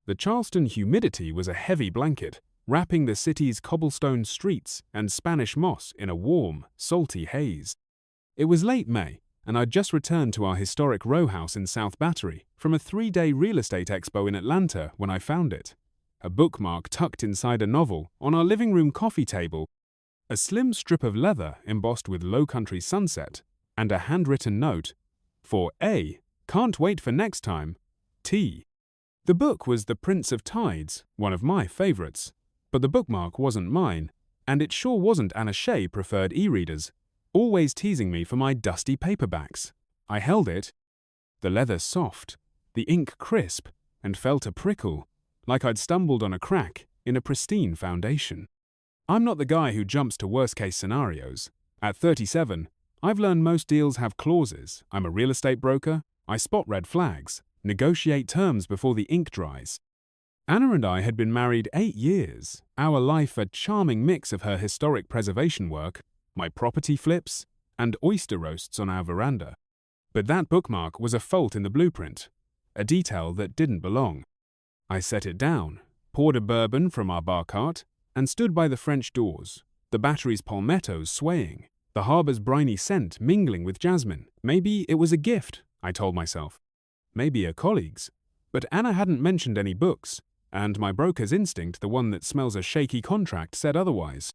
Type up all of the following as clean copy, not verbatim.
The Charleston humidity was a heavy blanket, wrapping the city's cobblestone streets and Spanish moss in a warm, salty haze. It was late May, and I'd just returned to our historic row house in South Battery from a 3-day real estate expo in Atlanta when I found it. A bookmark tucked inside a novel on our living room coffee table, a slim strip of leather embossed with low-country sunset, and a handwritten note for A. Can't wait for next time, T. The book was The Prince of Tides, one of my favorites, but the bookmark wasn't mine, and it sure wasn't Anna Shea preferred e-readers, always teasing me for my dusty paperbacks. I held it, the leather soft, the ink crisp, and felt a prickle, like I'd stumbled on a crack in a pristine foundation. I'm not the guy who jumps to worst-case scenarios. At 37, I've learned most deals have clauses. I'm a real estate broker. I spot red flags, negotiate terms before the ink dries. Anna and I had been married 8 years, our life a charming mix of her historic preservation work, my property flips, and oyster roasts on our veranda. But that bookmark was a fault in the blueprint, a detail that didn't belong. I set it down, poured a bourbon from our bar cart, and stood by the French doors, the Battery's palmettos swaying, the harbor's briny scent mingling with jasmine. Maybe it was a gift, I told myself. Maybe a colleague's. But Anna hadn't mentioned any books, and my broker's instinct, the one that smells a shaky contract, said otherwise.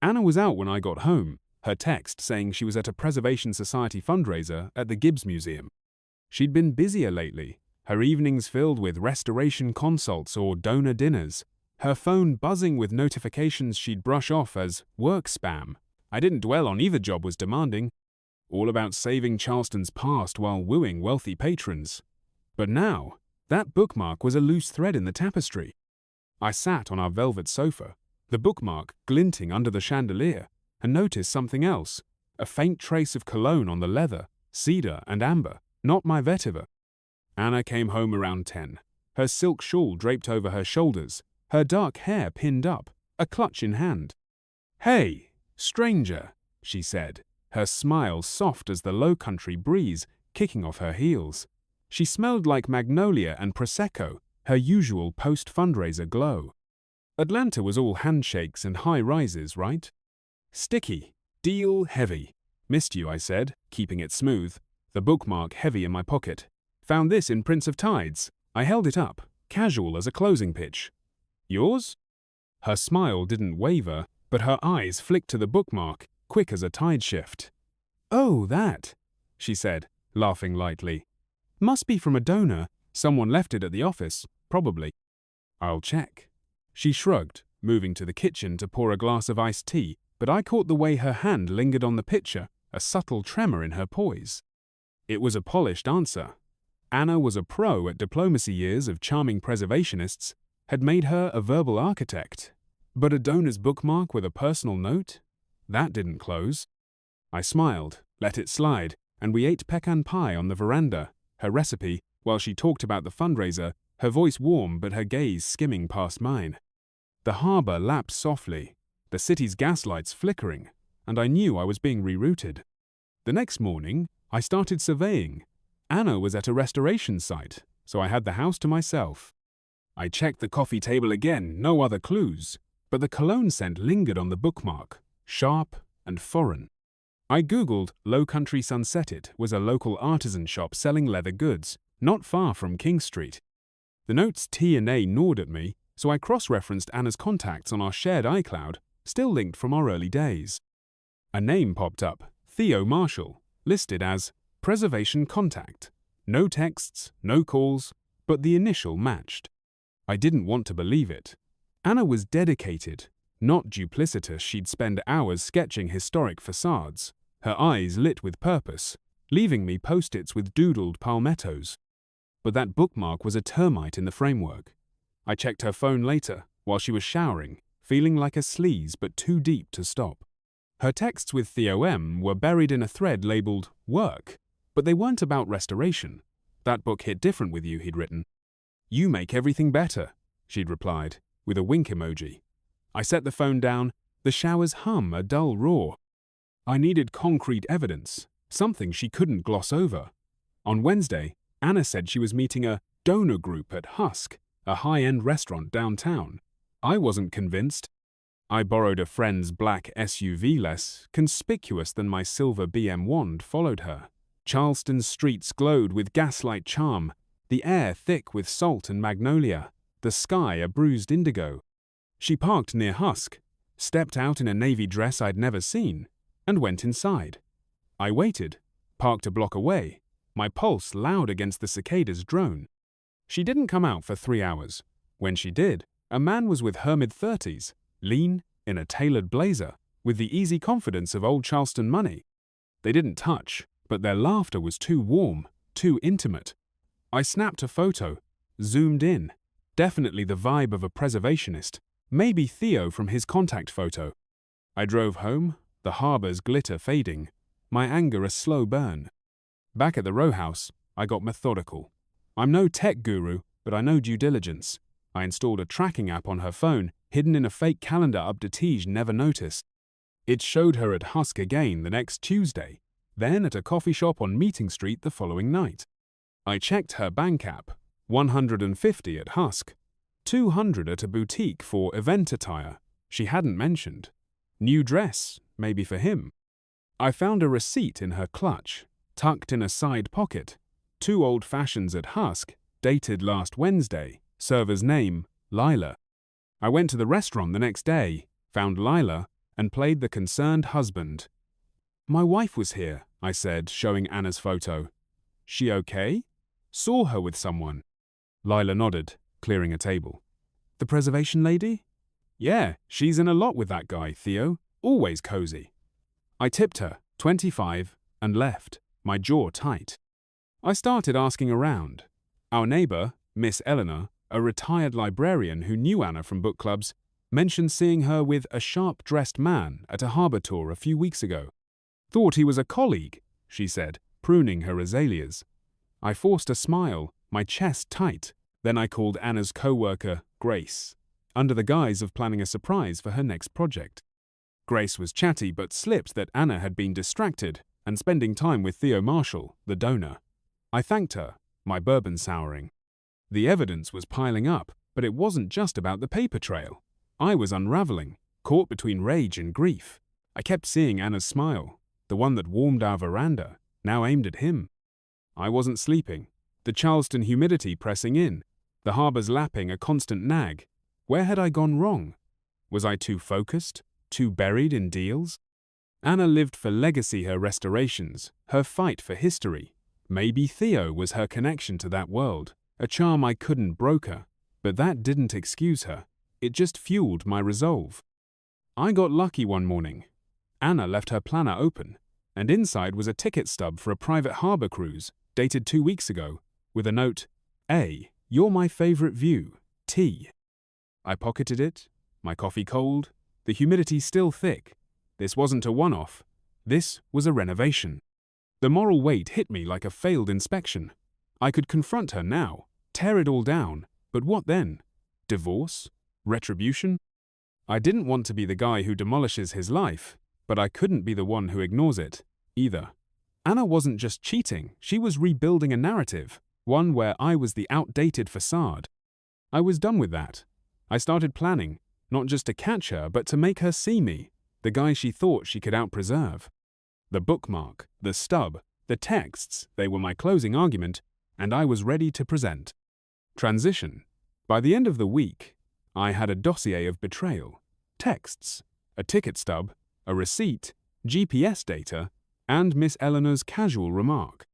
Anna was out when I got home, her text saying she was at a Preservation Society fundraiser at the Gibbs Museum. She'd been busier lately, her evenings filled with restoration consults or donor dinners, her phone buzzing with notifications she'd brush off as work spam. I didn't dwell on either job was demanding, all about saving Charleston's past while wooing wealthy patrons. But now, that bookmark was a loose thread in the tapestry. I sat on our velvet sofa, the bookmark glinting under the chandelier, and noticed something else, a faint trace of cologne on the leather, cedar and amber, not my vetiver. Anna came home around 10, her silk shawl draped over her shoulders, her dark hair pinned up, a clutch in hand. "Hey, stranger," she said, her smile soft as the low-country breeze kicking off her heels. She smelled like magnolia and Prosecco, her usual post-fundraiser glow. Atlanta was all handshakes and high rises, right? Sticky, deal heavy. Missed you, I said, keeping it smooth, the bookmark heavy in my pocket. Found this in Prince of Tides. I held it up, casual as a closing pitch. Yours? Her smile didn't waver, but her eyes flicked to the bookmark, quick as a tide shift. "Oh, that," she said, laughing lightly. "Must be from a donor. Someone left it at the office, probably." "I'll check." She shrugged, moving to the kitchen to pour a glass of iced tea, but I caught the way her hand lingered on the pitcher, a subtle tremor in her poise. It was a polished answer. Anna was a pro at diplomacy. Years of charming preservationists had made her a verbal architect. But a donor's bookmark with a personal note? That didn't close. I smiled, let it slide, and we ate pecan pie on the veranda, her recipe, while she talked about the fundraiser, her voice warm but her gaze skimming past mine. The harbor lapped softly, the city's gaslights flickering, and I knew I was being rerouted. The next morning, I started surveying. Anna was at a restoration site, so I had the house to myself. I checked the coffee table again, no other clues, but the cologne scent lingered on the bookmark, sharp and foreign. I googled Low Country Sunsetted was a local artisan shop selling leather goods, not far from King Street. The note's T and A gnawed at me, so I cross-referenced Anna's contacts on our shared iCloud, still linked from our early days. A name popped up, Theo Marshall, listed as Preservation Contact. No texts, no calls, but the initial matched. I didn't want to believe it. Anna was dedicated, not duplicitous. She'd spend hours sketching historic facades, her eyes lit with purpose, leaving me post-its with doodled palmettos. But that bookmark was a termite in the framework. I checked her phone later, while she was showering, feeling like a sleaze but too deep to stop. Her texts with Theo M. were buried in a thread labeled work, but they weren't about restoration. That book hit different with you, he'd written. You make everything better, she'd replied, with a wink emoji. I set the phone down, the shower's hum a dull roar. I needed concrete evidence, something she couldn't gloss over. On Wednesday, Anna said she was meeting a donor group at Husk, a high-end restaurant downtown. I wasn't convinced. I borrowed a friend's black SUV, less conspicuous than my silver BM wand, followed her. Charleston's streets glowed with gaslight charm, the air thick with salt and magnolia, the sky a bruised indigo. She parked near Husk, stepped out in a navy dress I'd never seen, and went inside. I waited, parked a block away, my pulse loud against the cicadas' drone. She didn't come out for 3 hours. When she did, a man was with her mid-30s, lean, in a tailored blazer, with the easy confidence of old Charleston money. They didn't touch, but their laughter was too warm, too intimate. I snapped a photo, zoomed in. Definitely the vibe of a preservationist, maybe Theo from his contact photo. I drove home, the harbor's glitter fading, my anger a slow burn. Back at the row house, I got methodical. I'm no tech guru, but I know due diligence. I installed a tracking app on her phone, hidden in a fake calendar Abdetige never noticed. It showed her at Husk again the next Tuesday, then at a coffee shop on Meeting Street the following night. I checked her bank app, 150 at Husk, 200 at a boutique for event attire she hadn't mentioned. New dress, maybe for him. I found a receipt in her clutch, tucked in a side pocket. 2 old fashions at Husk, dated last Wednesday, server's name, Lila. I went to the restaurant the next day, found Lila, and played the concerned husband. My wife was here, I said, showing Anna's photo. She okay? Saw her with someone. Lila nodded, clearing a table. The preservation lady? Yeah, she's in a lot with that guy, Theo. Always cozy. I tipped her, 25, and left, my jaw tight. I started asking around. Our neighbor, Miss Eleanor, a retired librarian who knew Anna from book clubs, mentioned seeing her with a sharp-dressed man at a harbor tour a few weeks ago. Thought he was a colleague, she said, pruning her azaleas. I forced a smile, my chest tight. Then I called Anna's co-worker, Grace, under the guise of planning a surprise for her next project. Grace was chatty but slipped that Anna had been distracted and spending time with Theo Marshall, the donor. I thanked her, my bourbon souring. The evidence was piling up, but it wasn't just about the paper trail. I was unraveling, caught between rage and grief. I kept seeing Anna's smile, the one that warmed our veranda, now aimed at him. I wasn't sleeping, the Charleston humidity pressing in, the harbor's lapping a constant nag. Where had I gone wrong? Was I too focused, too buried in deals? Anna lived for legacy, her restorations, her fight for history. Maybe Theo was her connection to that world, a charm I couldn't broker, but that didn't excuse her. It just fueled my resolve. I got lucky one morning. Anna left her planner open, and inside was a ticket stub for a private harbor cruise, dated 2 weeks ago, with a note, A, you're my favorite view, T. I pocketed it, my coffee cold, the humidity still thick. This wasn't a one-off. This was a renovation. The moral weight hit me like a failed inspection. I could confront her now, tear it all down, but what then? Divorce? Retribution? I didn't want to be the guy who demolishes his life, but I couldn't be the one who ignores it, either. Anna wasn't just cheating, she was rebuilding a narrative, one where I was the outdated facade. I was done with that. I started planning, not just to catch her, but to make her see me, the guy she thought she could outpreserve. The bookmark, the stub, the texts, they were my closing argument, and I was ready to present. Transition. By the end of the week, I had a dossier of betrayal, texts, a ticket stub, a receipt, GPS data, and Miss Eleanor's casual remark.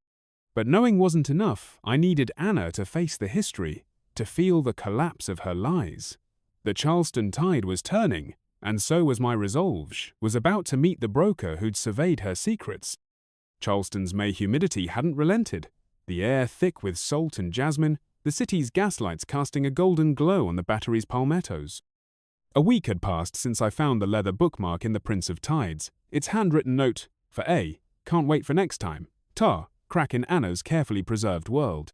But knowing wasn't enough. I needed Anna to face the history, to feel the collapse of her lies. The Charleston tide was turning, and so was my resolve. Was about to meet the broker who'd surveyed her secrets. Charleston's May humidity hadn't relented, the air thick with salt and jasmine, the city's gaslights casting a golden glow on the battery's palmettos. A week had passed since I found the leather bookmark in the Prince of Tides, its handwritten note, for A, can't wait for next time, tar, crack in Anna's carefully preserved world.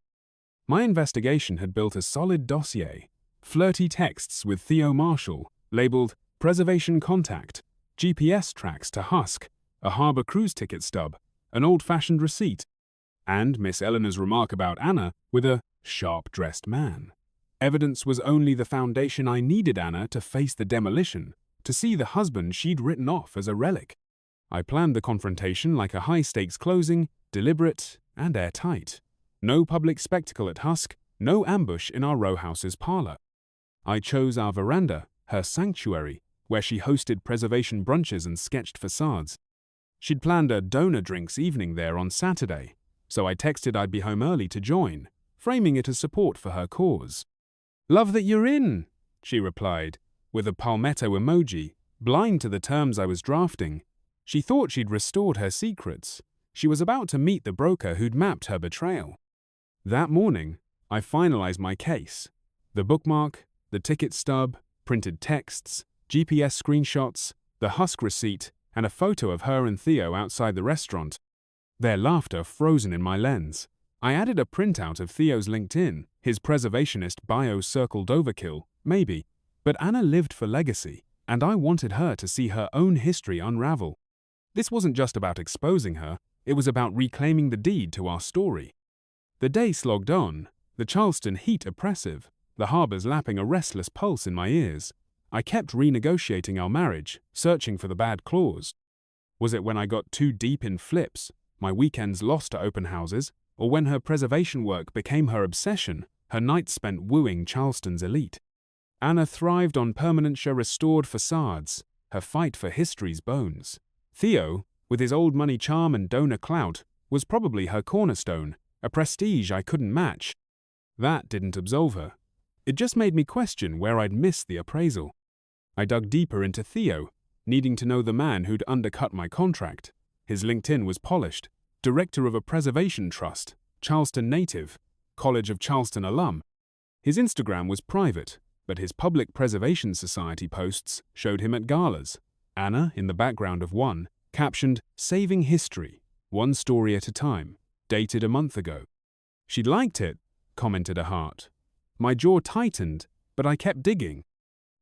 My investigation had built a solid dossier, flirty texts with Theo Marshall, labeled Preservation Contact, GPS tracks to Husk, a harbor cruise ticket stub, an old-fashioned receipt, and Miss Eleanor's remark about Anna with a sharp-dressed man. Evidence was only the foundation I needed Anna to face the demolition, to see the husband she'd written off as a relic. I planned the confrontation like a high-stakes closing, deliberate and airtight. No public spectacle at husk, no ambush in our row house's parlor. I chose our veranda, her sanctuary, where she hosted preservation brunches and sketched facades. She'd planned a donor drinks evening there on Saturday, so I texted I'd be home early to join, framing it as support for her cause. "Love that you're in," she replied, with a palmetto emoji, blind to the terms I was drafting. She thought she'd restored her secrets. She was about to meet the broker who'd mapped her betrayal. That morning, I finalized my case. The bookmark, the ticket stub, printed texts, GPS screenshots, the husk receipt, and a photo of her and Theo outside the restaurant. Their laughter frozen in my lens. I added a printout of Theo's LinkedIn, his preservationist bio circled overkill, maybe. But Anna lived for legacy, and I wanted her to see her own history unravel. This wasn't just about exposing her, it was about reclaiming the deed to our story. The day slogged on, the Charleston heat oppressive, the harbors lapping a restless pulse in my ears. I kept renegotiating our marriage, searching for the bad clause. Was it when I got too deep in flips, my weekends lost to open houses, or when her preservation work became her obsession, her nights spent wooing Charleston's elite? Anna thrived on permanentia restored facades, her fight for history's bones. Theo, with his old money charm and donor clout, was probably her cornerstone, a prestige I couldn't match. That didn't absolve her. It just made me question where I'd missed the appraisal. I dug deeper into Theo, needing to know the man who'd undercut my contract. His LinkedIn was polished, director of a preservation trust, Charleston native, College of Charleston alum. His Instagram was private, but his public preservation society posts showed him at galas. Anna, in the background of one, captioned, "Saving History, one story at a time, dated a month ago." She'd liked it, commented a heart. My jaw tightened, but I kept digging.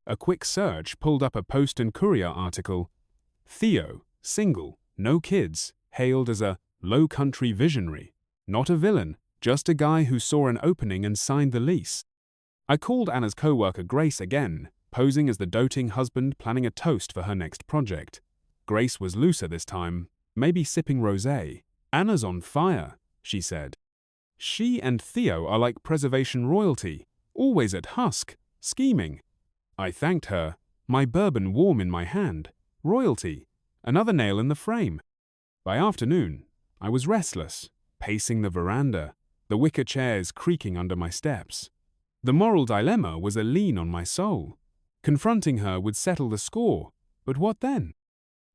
A quick search pulled up a Post and Courier article. Theo, single, no kids, hailed as a low-country visionary. Not a villain, just a guy who saw an opening and signed the lease. I called Anna's co-worker Grace again, posing as the doting husband planning a toast for her next project. Grace was looser this time, maybe sipping rosé. "Anna's on fire," she said. "She and Theo are like preservation royalty, always at husk, scheming." I thanked her, my bourbon warm in my hand. Royalty, another nail in the frame. By afternoon, I was restless, pacing the veranda, the wicker chairs creaking under my steps. The moral dilemma was a lean on my soul. Confronting her would settle the score, but what then?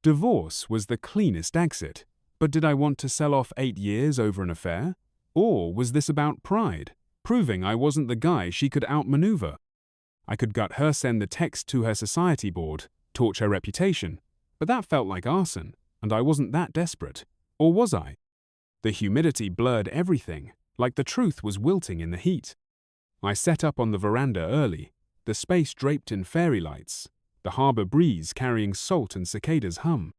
Divorce was the cleanest exit, but did I want to sell off 8 years over an affair? Or was this about pride, proving I wasn't the guy she could outmaneuver? I could gut her send the text to her society board, torch her reputation, but that felt like arson, and I wasn't that desperate. Or was I? The humidity blurred everything, like the truth was wilting in the heat. I set up on the veranda early, the space draped in fairy lights, the harbor breeze carrying salt and cicadas hum.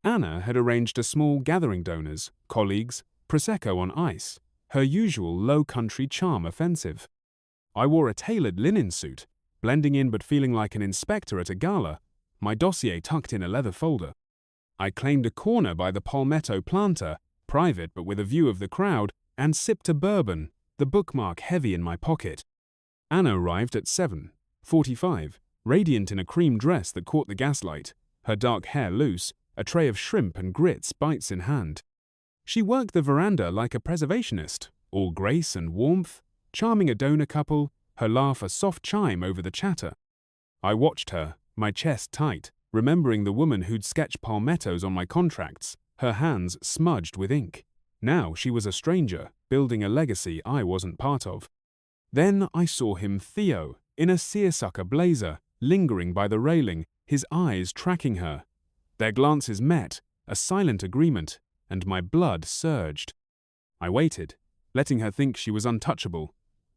Anna had arranged a small gathering donors, colleagues, Prosecco on ice, her usual low-country charm offensive. I wore a tailored linen suit, blending in but feeling like an inspector at a gala, my dossier tucked in a leather folder. I claimed a corner by the palmetto planter, private but with a view of the crowd, and sipped a bourbon, the bookmark heavy in my pocket. Anna arrived at 7:45, radiant in a cream dress that caught the gaslight, her dark hair loose, a tray of shrimp and grits bites in hand. She worked the veranda like a preservationist, all grace and warmth, charming a donor couple, her laugh a soft chime over the chatter. I watched her, my chest tight, remembering the woman who'd sketched palmettos on my contracts, her hands smudged with ink. Now she was a stranger, building a legacy I wasn't part of. Then I saw him, Theo, in a seersucker blazer, lingering by the railing, his eyes tracking her. Their glances met, a silent agreement, and my blood surged. I waited, letting her think she was untouchable.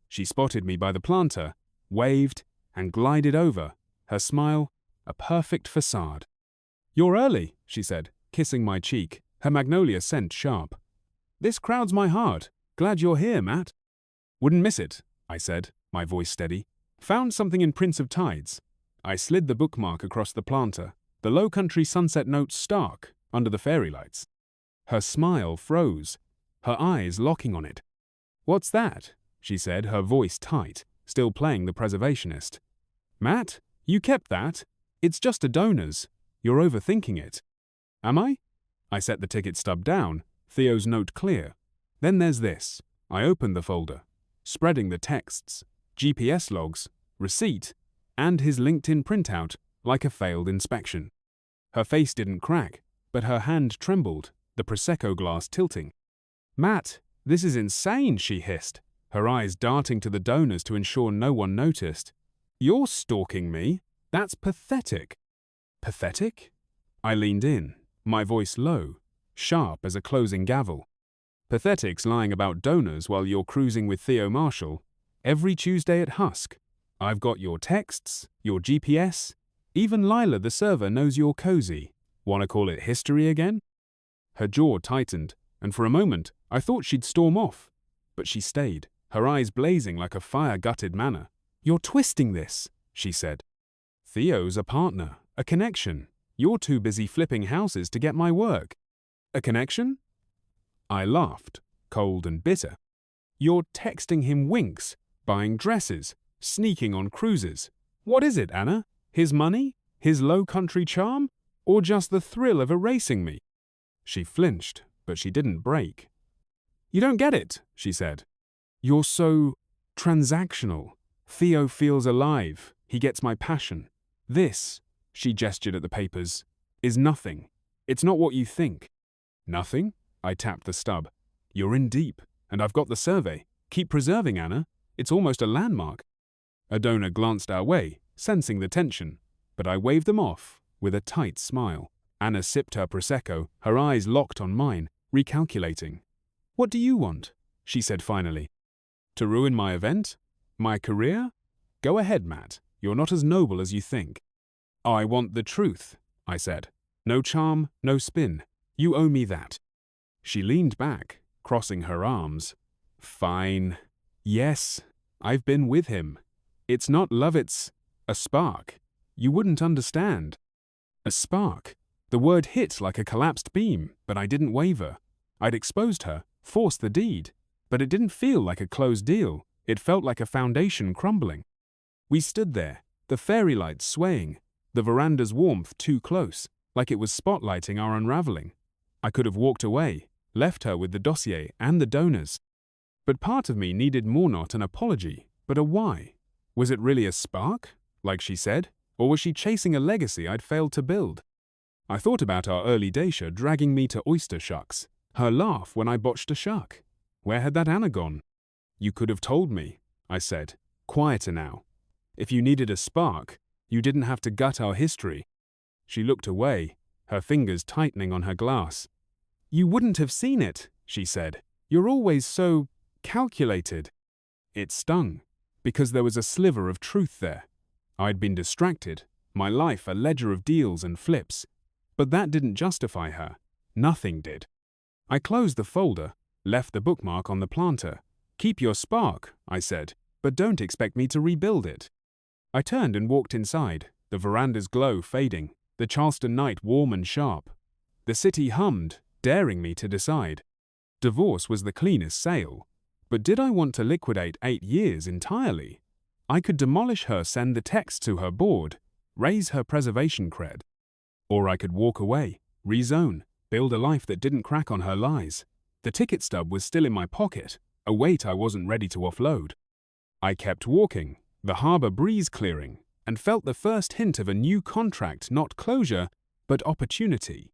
She spotted me by the planter, waved, and glided over, her smile a perfect facade. "You're early," she said, kissing my cheek, her magnolia scent sharp. "This crowd's my heart. Glad you're here, Matt." "Wouldn't miss it," I said, my voice steady. Found something in Prince of Tides. I slid the bookmark across the planter, the low-country sunset notes stark under the fairy lights. Her smile froze, her eyes locking on it. "What's that?" she said, her voice tight, still playing the Preservationist. "Matt, you kept that? It's just a donor's. You're overthinking it." "Am I?" I set the ticket stub down, Theo's note clear. "Then there's this." I opened the folder, spreading the texts, GPS logs, receipt, and his LinkedIn printout like a failed inspection. Her face didn't crack, but her hand trembled, the Prosecco glass tilting. "Matt, this is insane," she hissed, her eyes darting to the donors to ensure no one noticed. "You're stalking me? That's pathetic." "Pathetic?" I leaned in, my voice low, sharp as a closing gavel. "Pathetic's lying about donors while you're cruising with Theo Marshall. Every Tuesday at Husk. I've got your texts, your GPS. Even Lila the server knows you're cozy. Wanna call it history again?" Her jaw tightened, and for a moment I thought she'd storm off. But she stayed, her eyes blazing like a fire-gutted manor. "You're twisting this," she said. "Theo's a partner, a connection. You're too busy flipping houses to get my work." "A connection?" I laughed, cold and bitter. "You're texting him winks, buying dresses, sneaking on cruises. What is it, Anna? His money? His low-country charm? Or just the thrill of erasing me?" She flinched, but she didn't break. "You don't get it," she said. "You're so transactional. Theo feels alive. He gets my passion. This," she gestured at the papers, "is nothing. It's not what you think." "Nothing?" I tapped the stub. "You're in deep, and I've got the survey. Keep preserving, Anna. It's almost a landmark." A donor glanced our way, sensing the tension, but I waved them off with a tight smile. Anna sipped her Prosecco, her eyes locked on mine, recalculating. "What do you want?" she said finally. "To ruin my event? My career? Go ahead, Matt. You're not as noble as you think." "I want the truth," I said. "No charm, no spin. You owe me that." She leaned back, crossing her arms. "Fine. Yes, I've been with him. It's not love, it's a spark. You wouldn't understand." A spark. The word hit like a collapsed beam, but I didn't waver. I'd exposed her, forced the deed, but it didn't feel like a closed deal. It felt like a foundation crumbling. We stood there, the fairy lights swaying, the veranda's warmth too close, like it was spotlighting our unraveling. I could have walked away, left her with the dossier and the donors. But part of me needed more, not an apology, but a why. Was it really a spark, like she said, or was she chasing a legacy I'd failed to build? I thought about our early Dacia dragging me to oyster shucks, her laugh when I botched a shuck. Where had that Anna gone? "You could have told me," I said, quieter now. "If you needed a spark, you didn't have to gut our history." She looked away, her fingers tightening on her glass. "You wouldn't have seen it," she said. "You're always so calculated." It stung, because there was a sliver of truth there. I'd been distracted, my life a ledger of deals and flips. But that didn't justify her. Nothing did. I closed the folder, left the bookmark on the planter. "Keep your spark," I said, "but don't expect me to rebuild it." I turned and walked inside, the veranda's glow fading, the Charleston night warm and sharp. The city hummed, daring me to decide. Divorce was the cleanest sale. But did I want to liquidate 8 years entirely? I could demolish her, send the text to her board, raise her preservation cred. Or I could walk away, rezone, build a life that didn't crack on her lies. The ticket stub was still in my pocket, a weight I wasn't ready to offload. I kept walking, the harbor breeze clearing, and felt the first hint of a new contract, not closure, but opportunity.